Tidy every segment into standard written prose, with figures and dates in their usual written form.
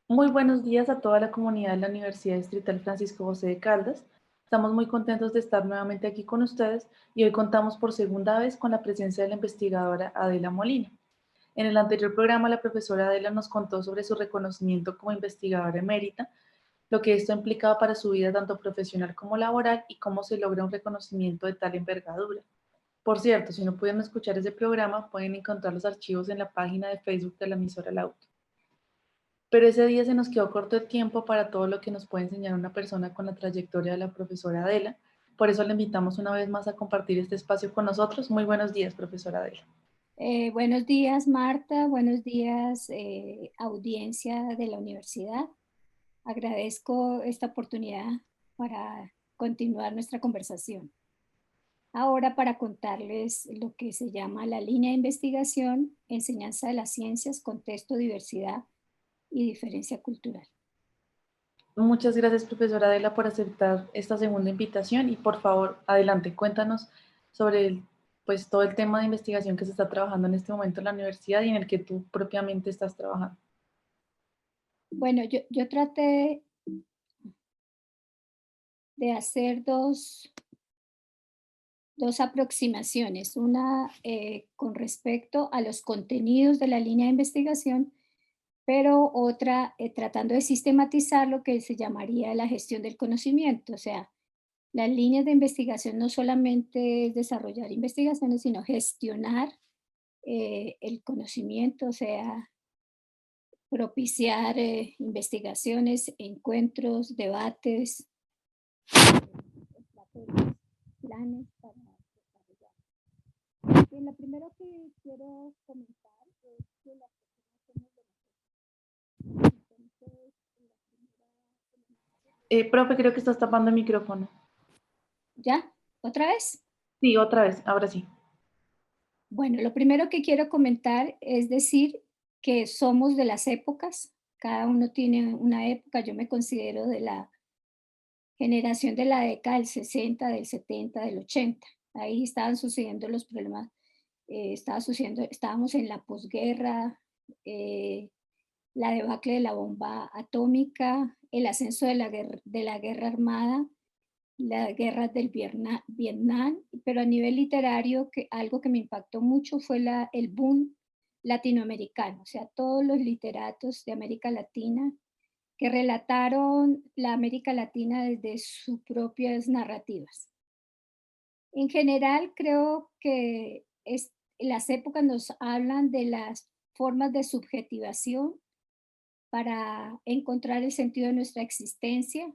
Muy buenos días a toda la comunidad de la Universidad Distrital Francisco José de Caldas. Estamos muy contentos de estar nuevamente aquí con ustedes y hoy contamos por segunda vez con la presencia de la investigadora Adela Molina. En el anterior programa, la profesora Adela nos contó sobre su reconocimiento como investigadora emérita, lo que esto ha implicado para su vida tanto profesional como laboral y cómo se logra un reconocimiento de tal envergadura. Por cierto, si no pudieron escuchar ese programa, pueden encontrar los archivos en la página de Facebook de la emisora Lauto. Pero ese día se nos quedó corto el tiempo para todo lo que nos puede enseñar una persona con la trayectoria de la profesora Adela. Por eso la invitamos una vez más a compartir este espacio con nosotros. Muy buenos días, profesora Adela. Buenos días, Marta. Buenos días, audiencia de la universidad. Agradezco esta oportunidad para continuar nuestra conversación. Ahora para contarles lo que se llama la línea de investigación, enseñanza de las ciencias, contexto, diversidad y diferencia cultural. Muchas gracias, profesora Adela, por aceptar esta segunda invitación y por favor, adelante, cuéntanos sobre pues, todo el tema de investigación que se está trabajando en este momento en la universidad y en el que tú propiamente estás trabajando. Bueno, yo traté de hacer dos aproximaciones, una con respecto a los contenidos de la línea de investigación, pero otra tratando de sistematizar lo que se llamaría la gestión del conocimiento. O sea, las líneas de investigación no solamente es desarrollar investigaciones, sino gestionar el conocimiento, o sea, propiciar investigaciones, encuentros, debates, estrategias, planes para desarrollar. Bien, lo primero que quiero comentar es que las personas somos de entonces, la primera, Profe, creo que estás tapando el micrófono. ¿ya? ¿Otra vez? Sí, otra vez, ahora sí. Bueno, lo primero que quiero comentar es decir que somos de las épocas, cada uno tiene una época, yo me considero de la generación de la década del 60, del 70, del 80. Ahí estaban sucediendo los problemas, estábamos en la posguerra, eh, la debacle de la bomba atómica, el ascenso de la guerra armada, las guerras del Vietnam, pero a nivel literario algo que me impactó mucho fue el boom latinoamericano, o sea, todos los literatos de América Latina que relataron la América Latina desde sus propias narrativas. En general, creo que las épocas nos hablan de las formas de subjetivación para encontrar el sentido de nuestra existencia.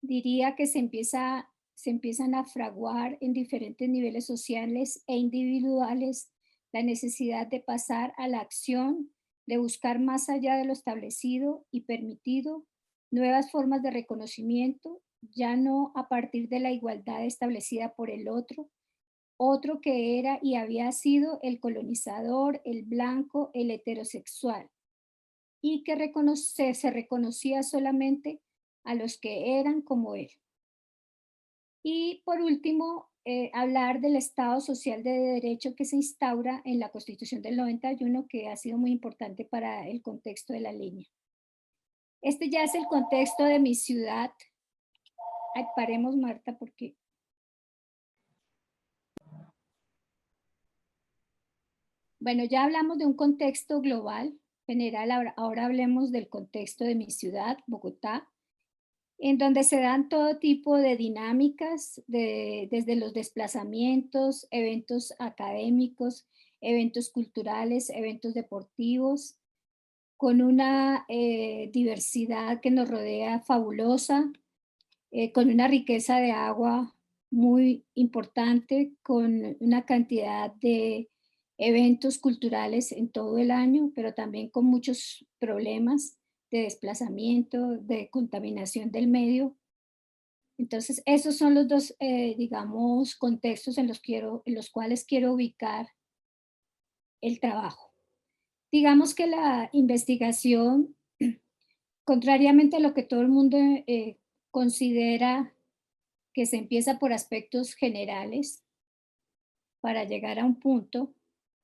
Diría que se empiezan a fraguar en diferentes niveles sociales e individuales la necesidad de pasar a la acción, de buscar más allá de lo establecido y permitido nuevas formas de reconocimiento, ya no a partir de la igualdad establecida por el otro que era y había sido el colonizador, el blanco, el heterosexual, y que se reconocía solamente a los que eran como él. Y por último, hablar del Estado social de derecho que se instaura en la Constitución del 91, que ha sido muy importante para el contexto de la línea. Este ya es el contexto de mi ciudad. Ay, paremos, Marta, porque... Bueno, ya hablamos de un contexto global, general, ahora hablemos del contexto de mi ciudad, Bogotá, en donde se dan todo tipo de dinámicas, desde los desplazamientos, eventos académicos, eventos culturales, eventos deportivos, con una diversidad que nos rodea fabulosa, con una riqueza de agua muy importante, con una cantidad de eventos culturales en todo el año, pero también con muchos problemas de desplazamiento, de contaminación del medio. Entonces, esos son los dos, digamos, contextos en los cuales quiero ubicar el trabajo. Digamos que la investigación, contrariamente a lo que todo el mundo considera que se empieza por aspectos generales para llegar a un punto,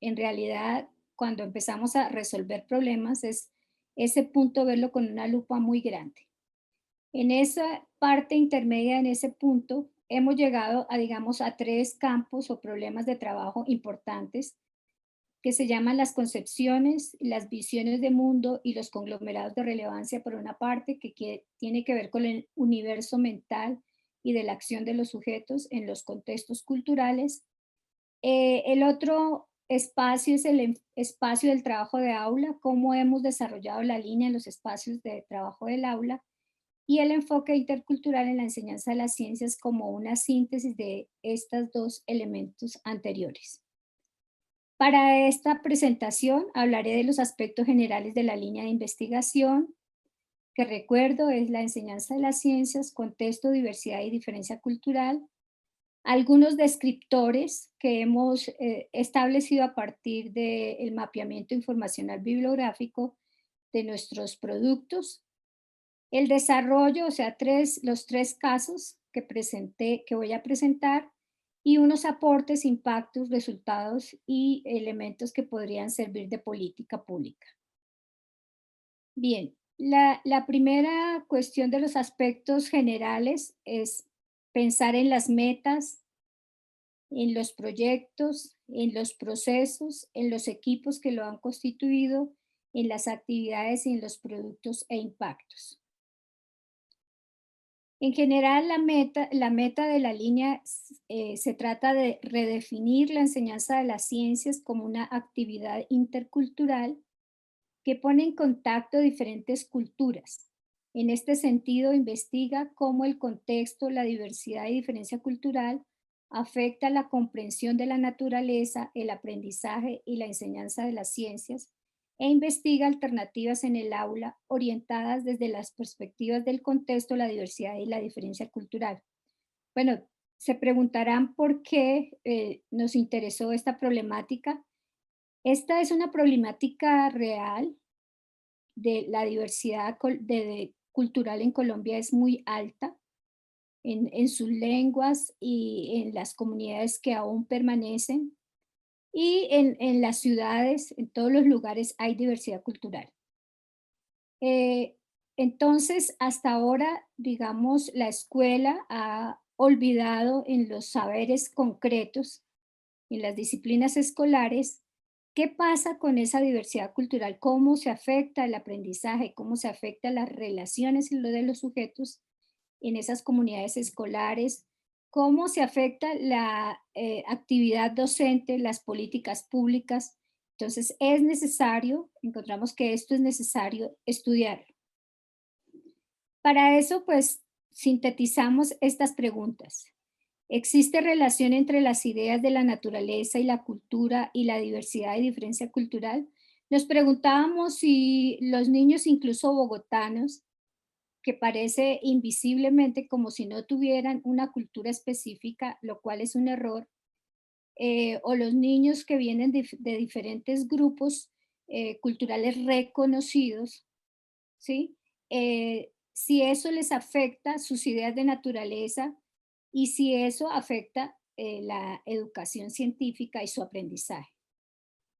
en realidad, cuando empezamos a resolver problemas, es ese punto verlo con una lupa muy grande. En esa parte intermedia, en ese punto, hemos llegado a, digamos, a 3 campos o problemas de trabajo importantes que se llaman las concepciones, las visiones de mundo y los conglomerados de relevancia, por una parte, que tiene que ver con el universo mental y de la acción de los sujetos en los contextos culturales. El otro espacio es el espacio del trabajo de aula, cómo hemos desarrollado la línea en los espacios de trabajo del aula, y el enfoque intercultural en la enseñanza de las ciencias como una síntesis de estos dos elementos anteriores. Para esta presentación hablaré de los aspectos generales de la línea de investigación, que recuerdo es la enseñanza de las ciencias, contexto, diversidad y diferencia cultural, algunos descriptores que hemos establecido a partir del mapeamiento informacional bibliográfico de nuestros productos, el desarrollo, o sea, los 3 casos que presenté, que voy a presentar, y unos aportes, impactos, resultados y elementos que podrían servir de política pública. Bien, la primera cuestión de los aspectos generales es pensar en las metas, en los proyectos, en los procesos, en los equipos que lo han constituido, en las actividades y en los productos e impactos. En general, la meta de la línea se trata de redefinir la enseñanza de las ciencias como una actividad intercultural que pone en contacto diferentes culturas. En este sentido, investiga cómo el contexto, la diversidad y diferencia cultural afecta la comprensión de la naturaleza, el aprendizaje y la enseñanza de las ciencias, e investiga alternativas en el aula orientadas desde las perspectivas del contexto, la diversidad y la diferencia cultural. Bueno, se preguntarán por qué nos interesó esta problemática. Esta es una problemática real de la diversidad cultural en Colombia es muy alta en sus lenguas y en las comunidades que aún permanecen. Y en las ciudades, en todos los lugares hay diversidad cultural. Eh, entonces, hasta ahora, digamos, la escuela ha olvidado en los saberes concretos, en las disciplinas escolares, qué pasa con esa diversidad cultural, cómo se afecta el aprendizaje, cómo se afecta las relaciones y lo de los sujetos en esas comunidades escolares, cómo se afecta la actividad docente, las políticas públicas. Entonces es necesario, encontramos que esto es necesario estudiar. Para eso, pues, sintetizamos estas preguntas. ¿Existe relación entre las ideas de la naturaleza y la cultura y la diversidad y diferencia cultural? Nos preguntábamos si los niños, incluso bogotanos, que parece invisiblemente como si no tuvieran una cultura específica, lo cual es un error, o los niños que vienen de diferentes grupos culturales reconocidos, ¿sí? Si eso les afecta sus ideas de naturaleza y si eso afecta la educación científica y su aprendizaje.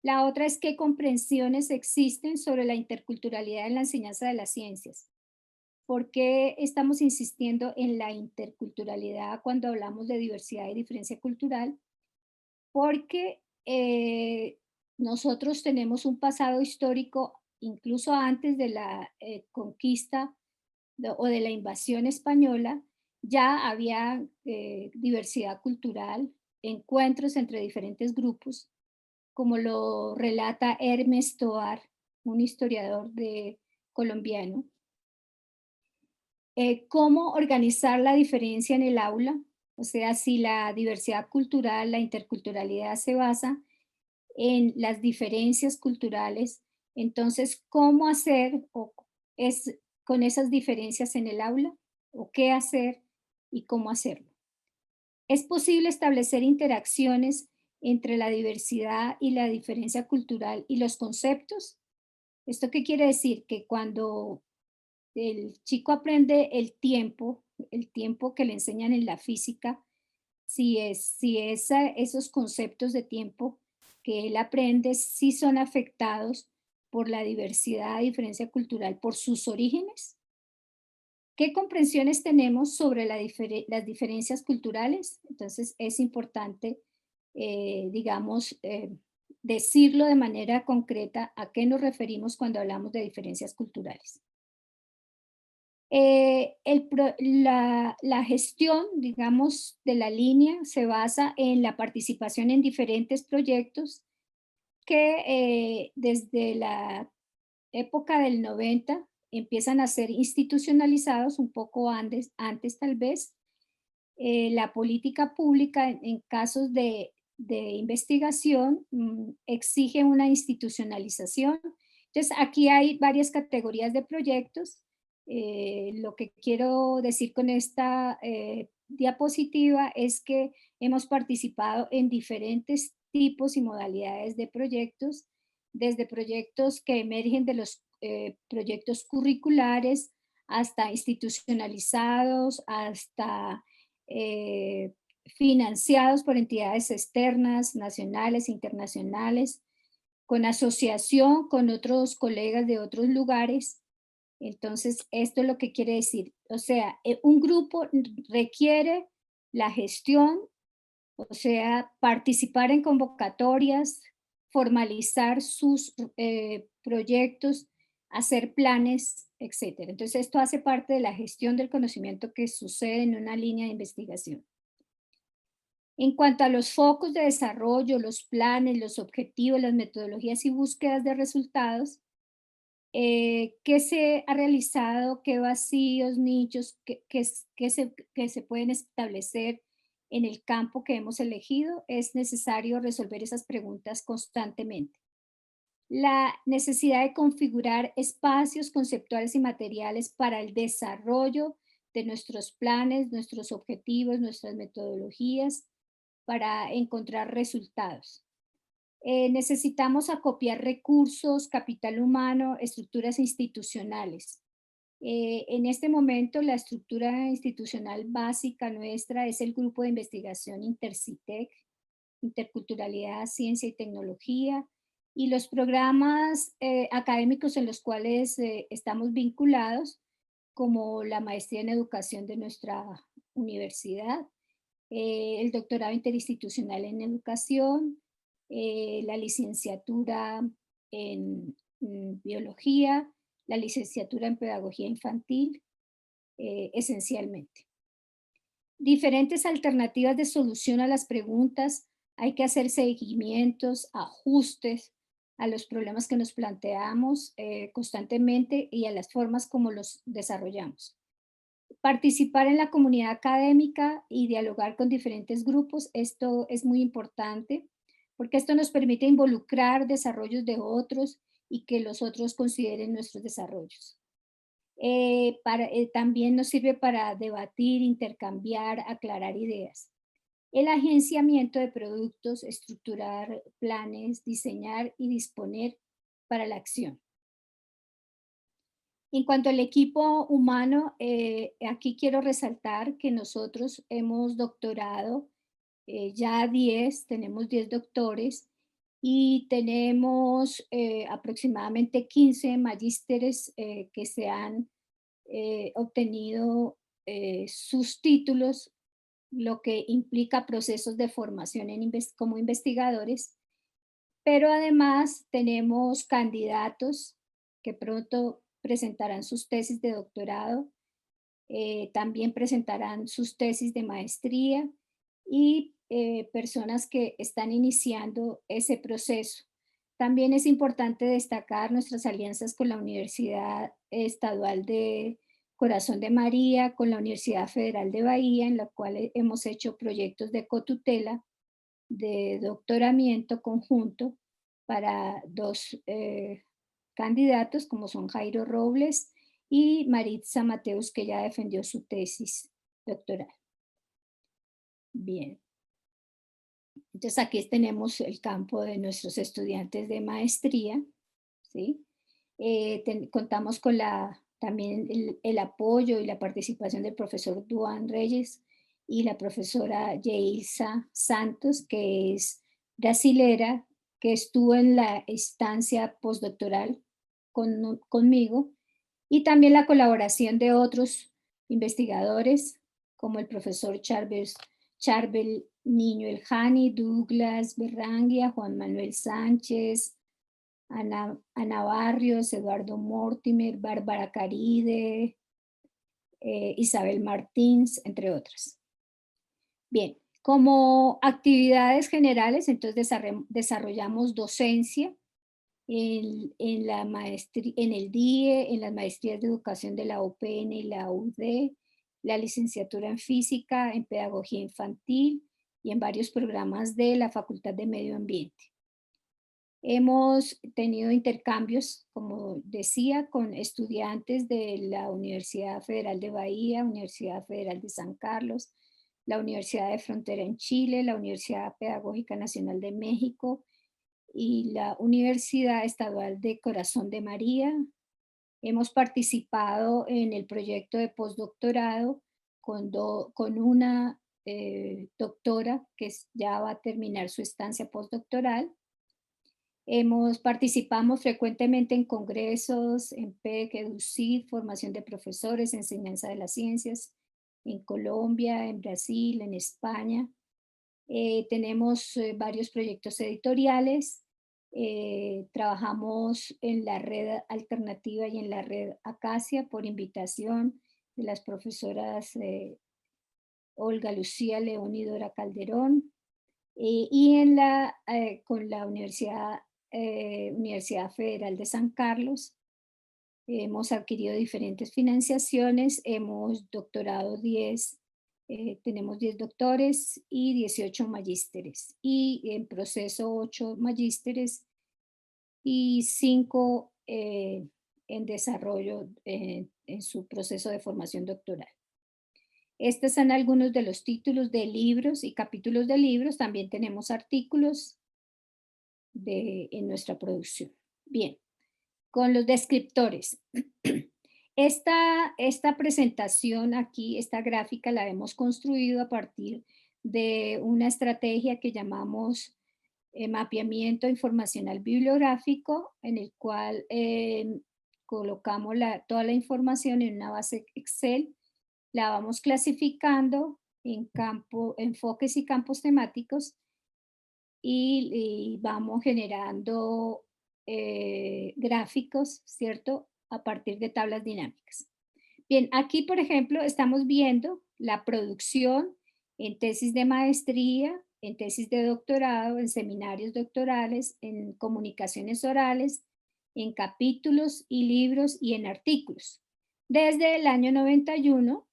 La otra es qué comprensiones existen sobre la interculturalidad en la enseñanza de las ciencias. ¿Por qué estamos insistiendo en la interculturalidad cuando hablamos de diversidad y diferencia cultural? Porque nosotros tenemos un pasado histórico, incluso antes de la conquista o de la invasión española, ya había diversidad cultural, encuentros entre diferentes grupos, como lo relata Hermes Toar, un historiador colombiano. ¿Cómo organizar la diferencia en el aula? O sea, si la diversidad cultural, la interculturalidad se basa en las diferencias culturales, entonces, ¿cómo hacer con esas diferencias en el aula? ¿O qué hacer y cómo hacerlo? ¿Es posible establecer interacciones entre la diversidad y la diferencia cultural y los conceptos? ¿Esto qué quiere decir? Que cuando el chico aprende el tiempo que le enseñan en la física, si esos conceptos de tiempo que él aprende sí son afectados por la diversidad, diferencia cultural, por sus orígenes? ¿Qué comprensiones tenemos sobre las diferencias culturales? Entonces es importante, digamos, decirlo de manera concreta a qué nos referimos cuando hablamos de diferencias culturales. La gestión, digamos, de la línea se basa en la participación en diferentes proyectos que desde la época del 90 empiezan a ser institucionalizados un poco antes tal vez. La política pública en casos de investigación exige una institucionalización. Entonces, aquí hay varias categorías de proyectos. Lo que quiero decir con esta diapositiva es que hemos participado en diferentes tipos y modalidades de proyectos, desde proyectos que emergen de los proyectos curriculares hasta institucionalizados, hasta eh, financiados por entidades externas, nacionales, internacionales, con asociación con otros colegas de otros lugares. Entonces, esto es lo que quiere decir. O sea, un grupo requiere la gestión, o sea, participar en convocatorias, formalizar sus proyectos, hacer planes, etcétera. Entonces, esto hace parte de la gestión del conocimiento que sucede en una línea de investigación. En cuanto a los focos de desarrollo, los planes, los objetivos, las metodologías y búsquedas de resultados, ¿qué se ha realizado? ¿Qué vacíos, nichos, que se pueden establecer en el campo que hemos elegido? Es necesario resolver esas preguntas constantemente. La necesidad de configurar espacios conceptuales y materiales para el desarrollo de nuestros planes, nuestros objetivos, nuestras metodologías, para encontrar resultados. Necesitamos acopiar recursos, capital humano, estructuras institucionales. En este momento, la estructura institucional básica nuestra es el grupo de investigación Intercitec, Interculturalidad, Ciencia y Tecnología, y los programas académicos en los cuales estamos vinculados, como la maestría en educación de nuestra universidad, el doctorado interinstitucional en educación, la licenciatura en biología, la licenciatura en pedagogía infantil, esencialmente. Diferentes alternativas de solución a las preguntas, hay que hacer seguimientos, ajustes a los problemas que nos planteamos constantemente y a las formas como los desarrollamos. Participar en la comunidad académica y dialogar con diferentes grupos, esto es muy importante porque esto nos permite involucrar desarrollos de otros y que los otros consideren nuestros desarrollos. También nos sirve para debatir, intercambiar, aclarar ideas. El agenciamiento de productos, estructurar planes, diseñar y disponer para la acción. En cuanto al equipo humano, aquí quiero resaltar que nosotros hemos doctorado ya 10, tenemos 10 doctores y tenemos aproximadamente 15 magísteres que se han obtenido sus títulos, lo que implica procesos de formación como investigadores, pero además tenemos candidatos que pronto presentarán sus tesis de doctorado, también presentarán sus tesis de maestría y personas que están iniciando ese proceso. También es importante destacar nuestras alianzas con la Universidad Estadual de Corazón de María, con la Universidad Federal de Bahía, en la cual hemos hecho proyectos de cotutela, de doctoramiento conjunto para dos candidatos, como son Jairo Robles y Maritza Mateus, que ya defendió su tesis doctoral. Bien. Entonces aquí tenemos el campo de nuestros estudiantes de maestría, ¿sí? Contamos con también el apoyo y la participación del profesor Duan Reyes y la profesora Yeilsa Santos, que es brasilera, que estuvo en la estancia postdoctoral conmigo, y también la colaboración de otros investigadores, como el profesor Charbel Niño Eljani, Douglas Berranguia, Juan Manuel Sánchez, Ana Barrios, Eduardo Mortimer, Bárbara Caride, Isabel Martins, entre otras. Bien, como actividades generales, entonces desarrollamos docencia en la maestría, en el DIE, en las maestrías de educación de la UPN y la UD, la licenciatura en física, en pedagogía infantil y en varios programas de la Facultad de Medio Ambiente. Hemos tenido intercambios, como decía, con estudiantes de la Universidad Federal de Bahía, Universidad Federal de San Carlos, la Universidad de Frontera en Chile, la Universidad Pedagógica Nacional de México y la Universidad Estadual de Corazón de María. Hemos participado en el proyecto de postdoctorado con una doctora que ya va a terminar su estancia postdoctoral. Participamos frecuentemente en congresos, en PEC, EDUCID, formación de profesores, enseñanza de las ciencias, en Colombia, en Brasil, en España. Tenemos varios proyectos editoriales. Trabajamos en la red alternativa y en la red Acacia por invitación de las profesoras Olga Lucía León y Dora Calderón. Y con la Universidad Federal de San Carlos hemos adquirido diferentes financiaciones, hemos doctorado 10, tenemos 10 doctores y 18 magísteres, y en proceso 8 magísteres y 5 en desarrollo en su proceso de formación doctoral. Estos son algunos de los títulos de libros y capítulos de libros. También tenemos artículos en nuestra producción. Bien, con los descriptores. Esta presentación aquí, esta gráfica, la hemos construido a partir de una estrategia que llamamos mapeamiento informacional bibliográfico, en el cual colocamos toda la información en una base Excel. La vamos clasificando en enfoques y campos temáticos y vamos generando gráficos, ¿cierto? A partir de tablas dinámicas. Bien, aquí, por ejemplo, estamos viendo la producción en tesis de maestría, en tesis de doctorado, en seminarios doctorales, en comunicaciones orales, en capítulos y libros y en artículos. Desde el año 91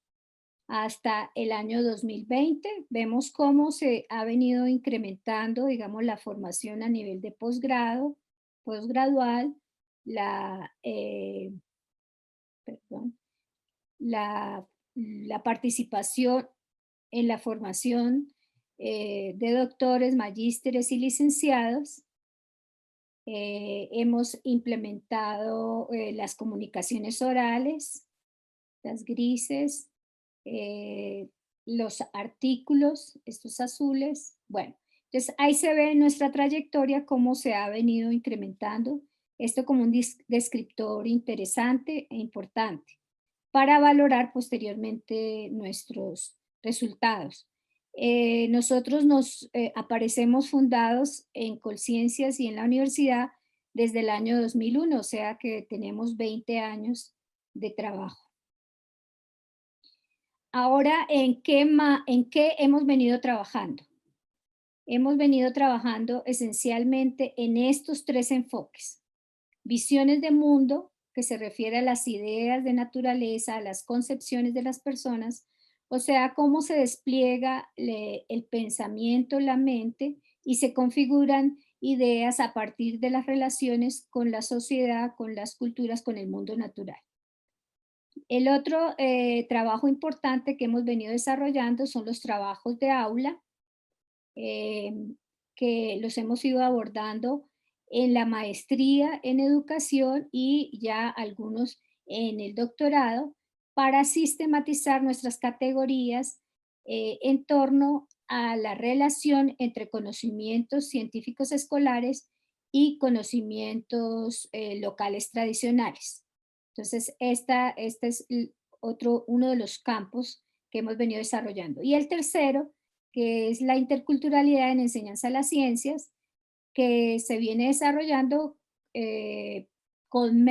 hasta el año 2020, vemos cómo se ha venido incrementando, digamos, la formación a nivel de posgrado, posgradual, la participación en la formación de doctores, magísteres y licenciados. Hemos implementado las comunicaciones orales, las grises, los artículos, estos azules. Bueno, entonces ahí se ve en nuestra trayectoria cómo se ha venido incrementando esto como un descriptor interesante e importante para valorar posteriormente nuestros resultados. Nosotros nos aparecemos fundados en Colciencias y en la universidad desde el año 2001, o sea que tenemos 20 años de trabajo. Ahora, ¿en qué hemos venido trabajando? Hemos venido trabajando esencialmente en estos 3 enfoques. Visiones de mundo, que se refiere a las ideas de naturaleza, a las concepciones de las personas, o sea, cómo se despliega el pensamiento, la mente, y se configuran ideas a partir de las relaciones con la sociedad, con las culturas, con el mundo natural. El otro trabajo importante que hemos venido desarrollando son los trabajos de aula, que los hemos ido abordando en la maestría en educación y ya algunos en el doctorado, para sistematizar nuestras categorías en torno a la relación entre conocimientos científicos escolares y conocimientos locales tradicionales. Entonces, este es uno de los campos que hemos venido desarrollando. Y el tercero, que es la interculturalidad en enseñanza de las ciencias, que se viene desarrollando con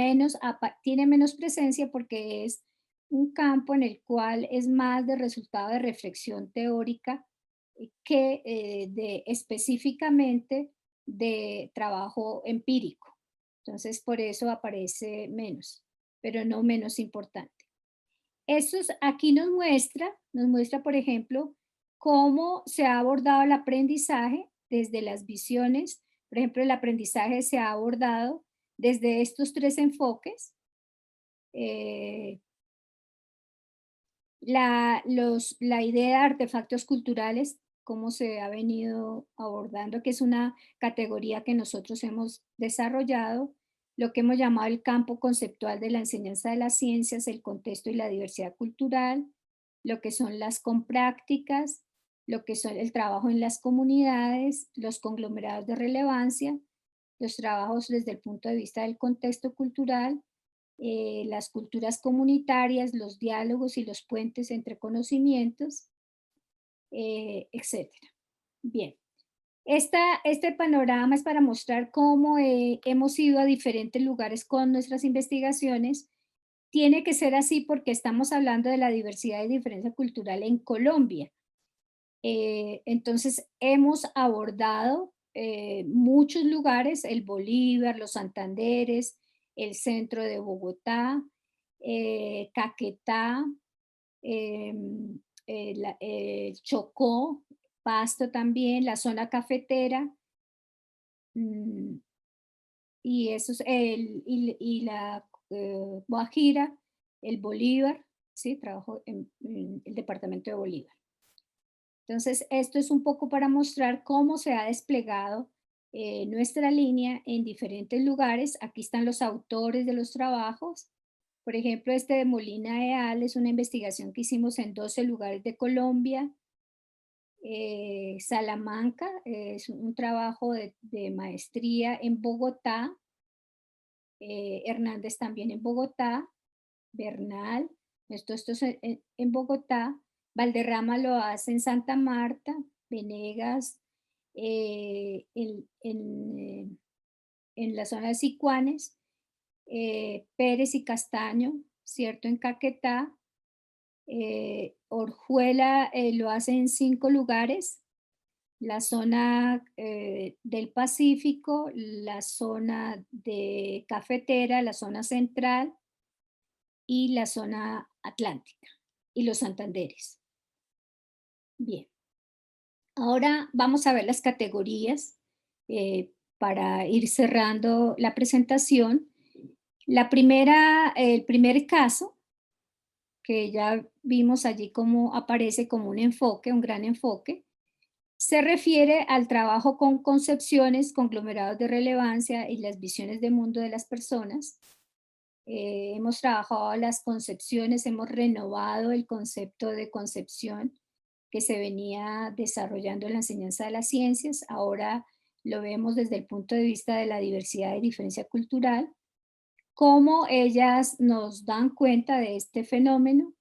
tiene menos presencia porque es un campo en el cual es más de resultado de reflexión teórica que específicamente de trabajo empírico. Entonces, por eso aparece menos, pero no menos importante. Aquí nos muestra, por ejemplo, cómo se ha abordado el aprendizaje desde las visiones. Por ejemplo, el aprendizaje se ha abordado desde estos tres enfoques. eh, la idea de artefactos culturales, cómo se ha venido abordando, que es una categoría que nosotros hemos desarrollado, lo que hemos llamado el campo conceptual de la enseñanza de las ciencias, el contexto y la diversidad cultural, lo que son las comprácticas, lo que son el trabajo en las comunidades, los conglomerados de relevancia, los trabajos desde el punto de vista del contexto cultural, las culturas comunitarias, los diálogos y los puentes entre conocimientos, etcétera. Bien, este panorama es para mostrar cómo hemos ido a diferentes lugares con nuestras investigaciones. Tiene que ser así porque estamos hablando de la diversidad y diferencia cultural en Colombia. Entonces, hemos abordado muchos lugares, el Bolívar, los Santanderes, el centro de Bogotá, Caquetá, Chocó, Pasto también, la zona cafetera, mm, y, y la Guajira, el Bolívar, ¿sí? Trabajo en el departamento de Bolívar. Entonces, esto es un poco para mostrar cómo se ha desplegado nuestra línea en diferentes lugares. Aquí están los autores de los trabajos. Por ejemplo, este de Molina et al. Es una investigación que hicimos en 12 lugares de Colombia. Salamanca es un trabajo de maestría en Bogotá. Hernández también en Bogotá. Bernal, esto es en Bogotá. Valderrama lo hace en Santa Marta. Venegas en la zona de Sicuanes. Pérez y Castaño, ¿cierto? En Caquetá. Orjuela lo hace en 5 lugares: la zona del Pacífico, la zona de cafetera, la zona central y la zona atlántica y los Santanderes. Bien, ahora vamos a ver las categorías para ir cerrando la presentación. El primer caso, que ya vimos allí cómo aparece como un enfoque, un gran enfoque, se refiere al trabajo con concepciones, conglomerados de relevancia y las visiones de mundo de las personas. Hemos trabajado las concepciones, hemos renovado el concepto de concepción que se venía desarrollando en la enseñanza de las ciencias. Ahora lo vemos desde el punto de vista de la diversidad y diferencia cultural, cómo ellas nos dan cuenta de este fenómeno,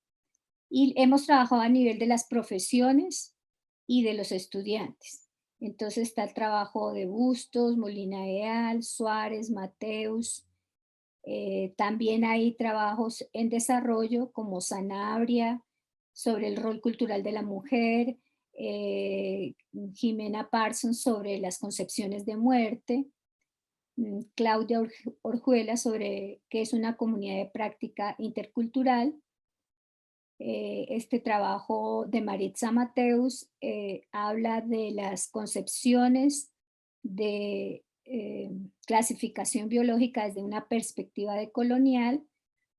y hemos trabajado a nivel de las profesiones y de los estudiantes. Entonces está el trabajo de Bustos, Molina et al., Suárez, Mateus. También hay trabajos en desarrollo como Sanabria sobre el rol cultural de la mujer, Jimena Parsons sobre las concepciones de muerte, Claudia Orjuela sobre qué es una comunidad de práctica intercultural. Este trabajo de Maritza Mateus habla de las concepciones de clasificación biológica desde una perspectiva decolonial.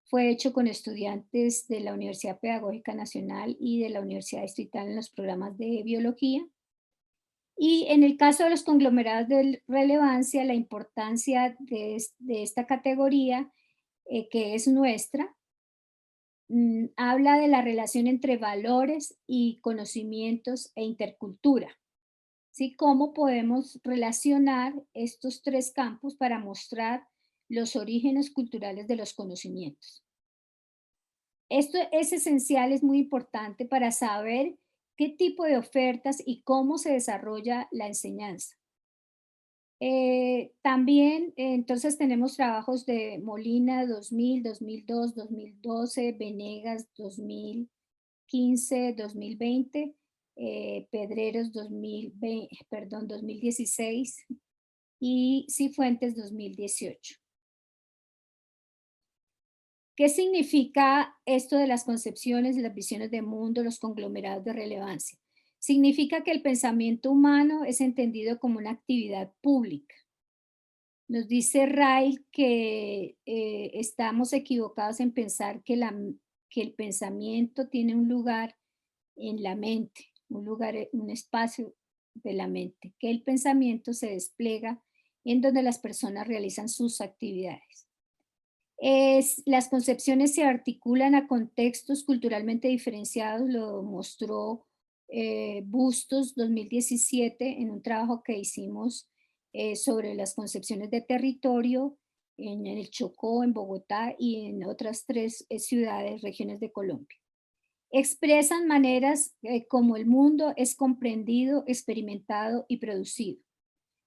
Fue hecho con estudiantes de la Universidad Pedagógica Nacional y de la Universidad Distrital en los programas de biología. Y en el caso de los conglomerados de relevancia, la importancia de esta categoría, que es nuestra, habla de la relación entre valores y conocimientos e intercultura. ¿sí? ¿Cómo podemos relacionar estos tres campos para mostrar los orígenes culturales de los conocimientos? Esto es esencial, es muy importante para saber qué tipo de ofertas y cómo se desarrolla la enseñanza. También, entonces tenemos trabajos de Molina 2000, 2002, 2012, Venegas 2015, 2020, Pedreros 2020, perdón, 2016 y Cifuentes 2018. ¿Qué significa esto de las concepciones, de las visiones de mundo, los conglomerados de relevancia? Significa que el pensamiento humano es entendido como una actividad pública. Nos dice Ryle que estamos equivocados en pensar que el pensamiento tiene un lugar en la mente, un lugar, un espacio de la mente, que el pensamiento se despliega en donde las personas realizan sus actividades. Las concepciones se articulan a contextos culturalmente diferenciados, lo mostró Bustos 2017 en un trabajo que hicimos sobre las concepciones de territorio en el Chocó, en Bogotá y en otras tres ciudades, regiones de Colombia. Expresan maneras como el mundo es comprendido, experimentado y producido.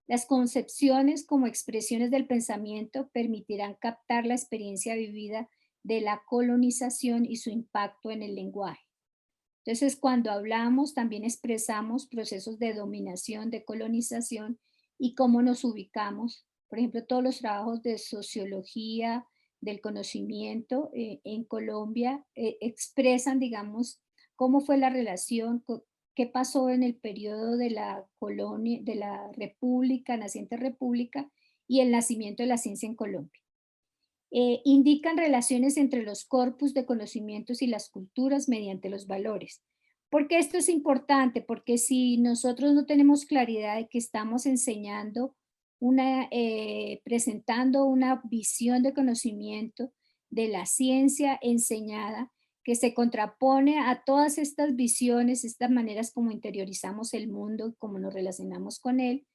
Las concepciones como expresiones del pensamiento permitirán captar la experiencia vivida de la colonización y su impacto en el lenguaje. Entonces, cuando hablamos, también expresamos procesos de dominación, de colonización y cómo nos ubicamos. Por ejemplo, todos los trabajos de sociología del conocimiento en Colombia expresan, digamos, cómo fue la relación, qué pasó en el periodo de la colonia, de la república, naciente república, y el nacimiento de la ciencia en Colombia. Indican relaciones entre los corpus de conocimientos y las culturas mediante los valores. ¿Por qué esto es importante? Porque si nosotros no tenemos claridad de que estamos enseñando presentando una visión de conocimiento de la ciencia enseñada que se contrapone a todas estas visiones, estas maneras como interiorizamos el mundo, como nos relacionamos con él,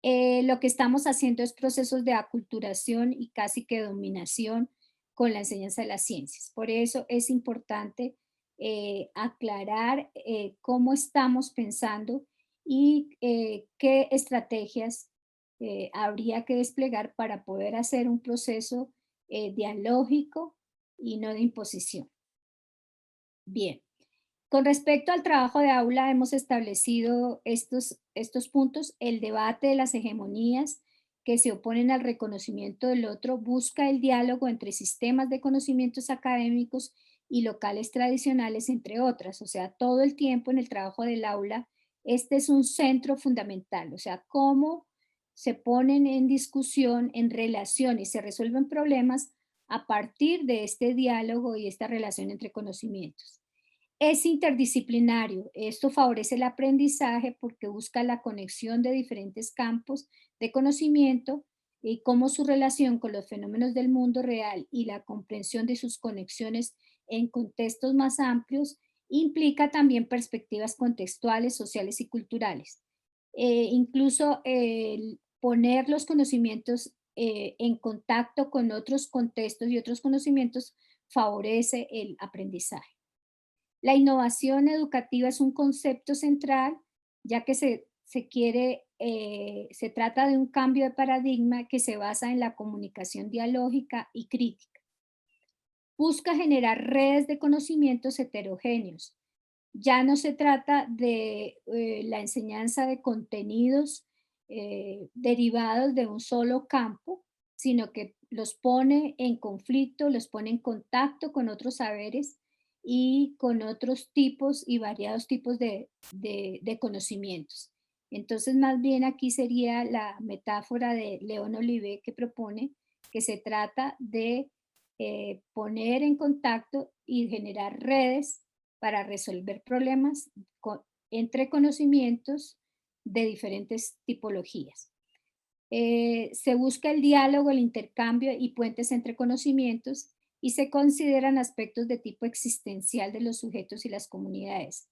lo que estamos haciendo es procesos de aculturación y casi que dominación con la enseñanza de las ciencias. Por eso es importante aclarar cómo estamos pensando y qué estrategias habría que desplegar para poder hacer un proceso dialógico y no de imposición. Bien. Con respecto al trabajo de aula, hemos establecido estos puntos. El debate de las hegemonías que se oponen al reconocimiento del otro busca el diálogo entre sistemas de conocimientos académicos y locales tradicionales, entre otras. O sea, todo el tiempo en el trabajo del aula, este es un centro fundamental. O sea, cómo se ponen en discusión, en relación y se resuelven problemas a partir de este diálogo y esta relación entre conocimientos. Es interdisciplinario. Esto favorece el aprendizaje porque busca la conexión de diferentes campos de conocimiento y cómo su relación con los fenómenos del mundo real y la comprensión de sus conexiones en contextos más amplios implica también perspectivas contextuales, sociales y culturales. Incluso el poner los conocimientos en contacto con otros contextos y otros conocimientos favorece el aprendizaje. La innovación educativa es un concepto central, ya que se trata de un cambio de paradigma que se basa en la comunicación dialógica y crítica. Busca generar redes de conocimientos heterogéneos. Ya no se trata de la enseñanza de contenidos derivados de un solo campo, sino que los pone en conflicto, los pone en contacto con otros saberes y con otros tipos y variados tipos de conocimientos. Entonces, más bien aquí sería la metáfora de León Olivet que propone que se trata de poner en contacto y generar redes para resolver problemas entre conocimientos de diferentes tipologías. Se busca el diálogo, el intercambio y puentes entre conocimientos y se consideran aspectos de tipo existencial de los sujetos y las comunidades.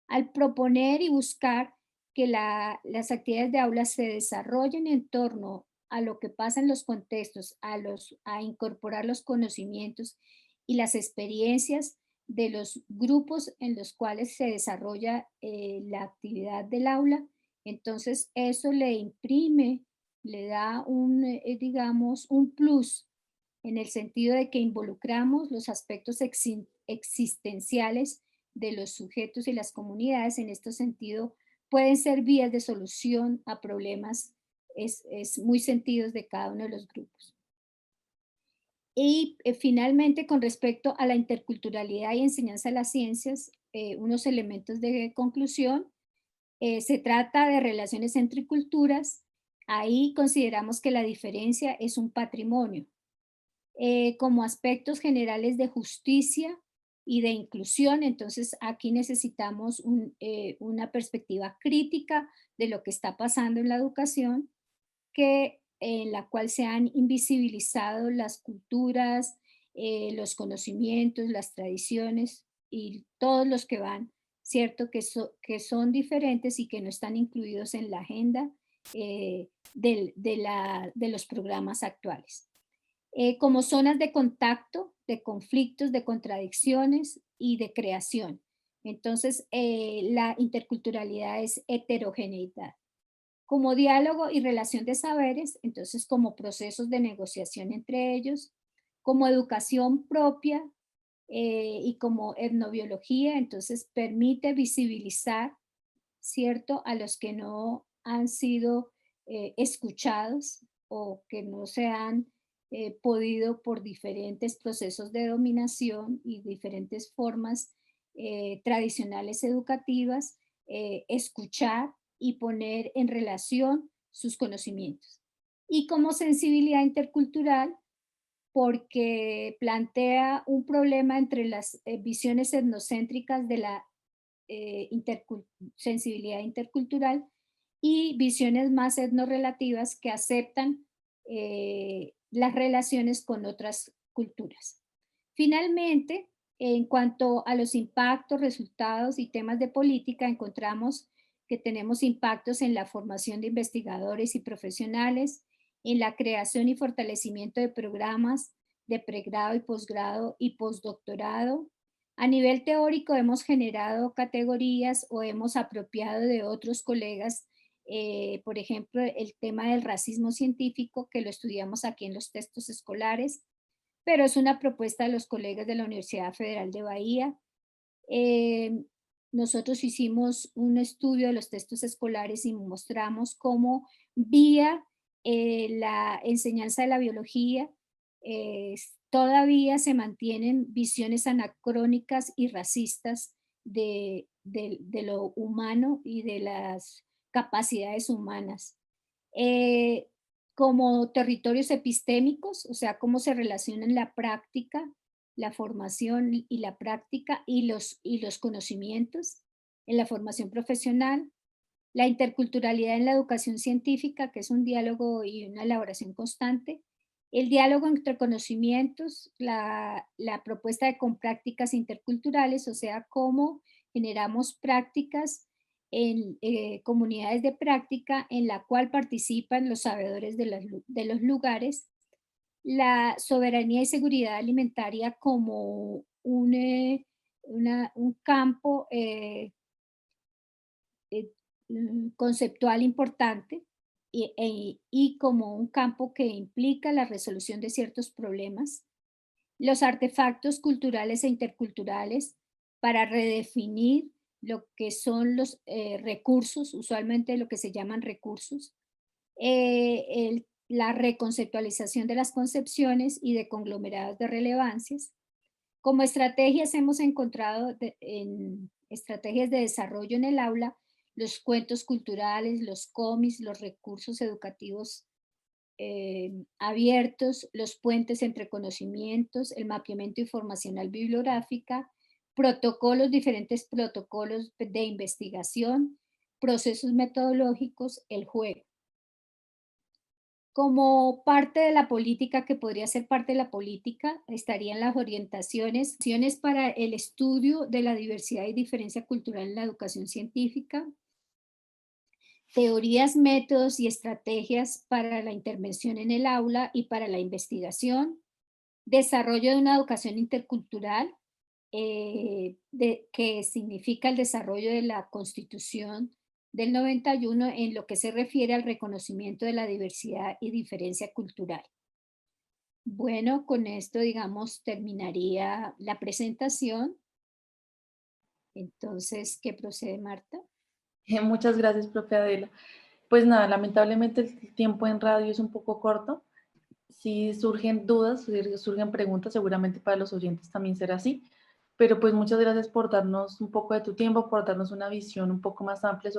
Al proponer y buscar que las actividades de aula se desarrollen en torno a lo que pasa en los contextos, a incorporar los conocimientos y las experiencias de los grupos en los cuales se desarrolla la actividad del aula. Entonces, eso le imprime, le da digamos, un plus en el sentido de que involucramos los aspectos existenciales de los sujetos y las comunidades. En este sentido, pueden ser vías de solución a problemas muy sentidos de cada uno de los grupos. Y finalmente, con respecto a la interculturalidad y enseñanza de las ciencias, unos elementos de conclusión. Se trata de relaciones entre culturas. Ahí consideramos que la diferencia es un patrimonio. Como aspectos generales de justicia y de inclusión, entonces aquí necesitamos una perspectiva crítica de lo que está pasando en la educación, en la cual se han invisibilizado las culturas, los conocimientos, las tradiciones y todos los que van, ¿cierto? Que son diferentes y que no están incluidos en la agenda de los programas actuales. Como zonas de contacto, de conflictos, de contradicciones y de creación. Entonces, la interculturalidad es heterogeneidad. Como diálogo y relación de saberes, entonces como procesos de negociación entre ellos, como educación propia y como etnobiología, entonces permite visibilizar, ¿cierto?, a los que no han sido escuchados o que no se han podido por diferentes procesos de dominación y diferentes formas tradicionales educativas escuchar y poner en relación sus conocimientos. Y como sensibilidad intercultural, porque plantea un problema entre las visiones etnocéntricas de la sensibilidad intercultural y visiones más etnorelativas que aceptan las relaciones con otras culturas. Finalmente, en cuanto a los impactos, resultados y temas de política, encontramos que tenemos impactos en la formación de investigadores y profesionales, en la creación y fortalecimiento de programas de pregrado y posgrado y postdoctorado. A nivel teórico hemos generado categorías o hemos apropiado de otros colegas, por ejemplo, el tema del racismo científico, que lo estudiamos aquí en los textos escolares, pero es una propuesta de los colegas de la Universidad Federal de Bahía. Eh, Nosotros hicimos un estudio de los textos escolares y mostramos cómo vía la enseñanza de la biología todavía se mantienen visiones anacrónicas y racistas de lo humano y de las capacidades humanas. Eh, Como territorios epistémicos, o sea, cómo se relacionan la práctica, la formación y la práctica y los conocimientos en la formación profesional, la interculturalidad en la educación científica, que es un diálogo y una elaboración constante, el diálogo entre conocimientos, la propuesta de con prácticas interculturales, o sea, cómo generamos prácticas en comunidades de práctica en la cual participan los sabedores de los lugares, la soberanía y seguridad alimentaria como un campo eh, conceptual importante y como un campo que implica la resolución de ciertos problemas, los artefactos culturales e interculturales para redefinir lo que son los recursos, usualmente lo que se llaman recursos, la reconceptualización de las concepciones y de conglomerados de relevancias. Como estrategias hemos encontrado en estrategias de desarrollo en el aula los cuentos culturales, los cómics, los recursos educativos abiertos, los puentes entre conocimientos, el mapeamiento informacional bibliográfica, protocolos, diferentes protocolos de investigación, procesos metodológicos, el juego. Como parte de la política, que podría ser parte de la política, estarían las orientaciones para el estudio de la diversidad y diferencia cultural en la educación científica, teorías, métodos y estrategias para la intervención en el aula y para la investigación, desarrollo de una educación intercultural, que significa el desarrollo de la Constitución del 91 en lo que se refiere al reconocimiento de la diversidad y diferencia cultural. Bueno, con esto, digamos, terminaría la presentación. Entonces, ¿qué procede, Marta? Muchas gracias, profe Adela. Pues nada, lamentablemente el tiempo en radio es un poco corto. Si surgen dudas, si surgen preguntas, seguramente para los oyentes también será así. Pero pues muchas gracias por darnos un poco de tu tiempo, por darnos una visión un poco más amplia